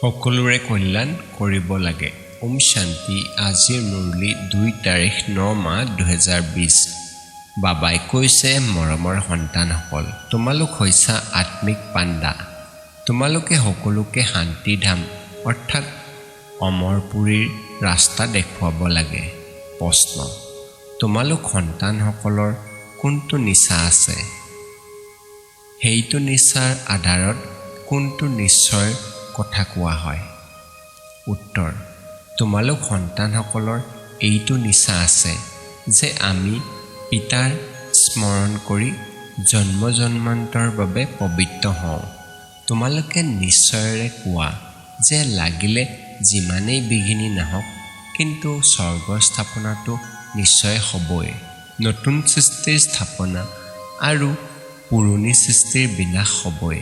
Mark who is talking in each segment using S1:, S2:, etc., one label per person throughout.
S1: সকলোৰে কল্যাণ কৰিব লাগে। ওম শান্তি। আজিৰ মুৰলী 2 তাৰিখ 9 মাহ 2020। বাবাই কৈছে, মৰমৰ সন্তানসকল, তোমালোক হৈছা আত্মিক পাণ্ডা। তোমালোকে সকলোকে শান্তিধাম অৰ্থাৎ অমৰপুৰীৰ ৰাস্তা দেখুৱাব লাগে। প্ৰশ্ন: তোমালোক সন্তানসকলৰ কোনটো নিচা আছে? সেইটো নিচাৰ আধাৰত কোনটো নিশ্চয়ৰ কথা কোৱা হয়? উত্তৰ: তোমালোক সন্তানসকলৰ এইটো নিচা আছে যে আমি পিতাৰ স্মৰণ কৰি জন্ম জন্মান্তৰ বাবে পবিত্ৰ হওঁ। তোমালোকে নিশ্চয়ৰে কোৱা যে লাগিলে যিমানেই বিঘিনি নাহক, কিন্তু স্বৰ্গৰ স্থাপনাটো নিশ্চয় হ'বই। নতুন সৃষ্টিৰ স্থাপনা আৰু পুৰণি সৃষ্টিৰ বিনাশ হ'বই।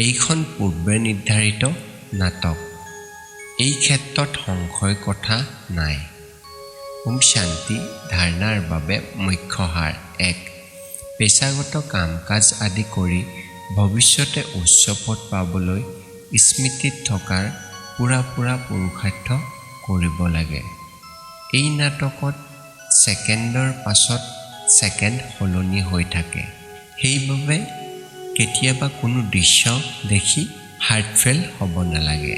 S1: এইখন পূৰ্বে নিৰ্ধাৰিত নাটক। এই ক্ষেত্ৰত সংশয় কথা নাই। ওম শান্তি। ধাৰণাৰ বাবে মুখ্য সাৰ: 1. পেচাগত কাম কাজ আদি কৰি ভৱিষ্যতে উচ্চ পদ পাবলৈ স্মৃতিত থকাৰ পুৰা পুৰুষাৰ্থ কৰিব লাগে। এই নাটকত ছেকেণ্ডৰ পাছত ছেকেণ্ড সলনি হৈ থাকে। সেইবাবে কেতিয়াবা কোনো দৃশ্য দেখি হাৰ্টফেল হ'ব নালাগে।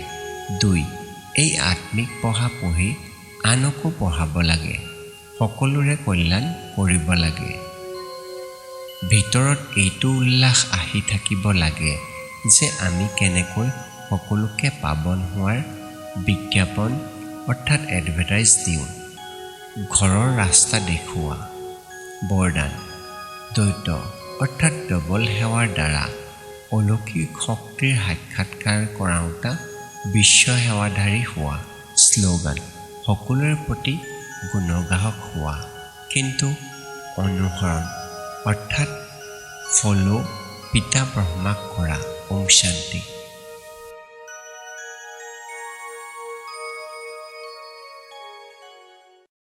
S1: 2. এই আত্মিক পঢ়া পঢ়ি আনকো পঢ়াব লাগে। সকলোৰে কল্যাণ কৰিব লাগে। ভিতৰত এইটো উল্লাস আহি থাকিব লাগে যে আমি কেনেকৈ সকলোকে পাৱন হোৱাৰ বিজ্ঞাপন অৰ্থাৎ এডভাৰটাইজ দিওঁ। ঘৰৰ ৰাস্তা দেখুওৱা। বৰদান: দ্বৈত অৰ্থাৎ ডবল সেৱাৰ দ্বাৰা অলৌকিক শক্তিৰ সাক্ষাৎকাৰ কৰাওঁতা বিশ্ব সেৱাধাৰী হোৱা। শ্লোগান: সকলোৰে প্ৰতি গুণগ্ৰাহক হোৱা, কিন্তু অনুসৰণ অৰ্থাৎ ফলো পিতা ব্ৰহ্মাক কৰা। ওম শান্তি।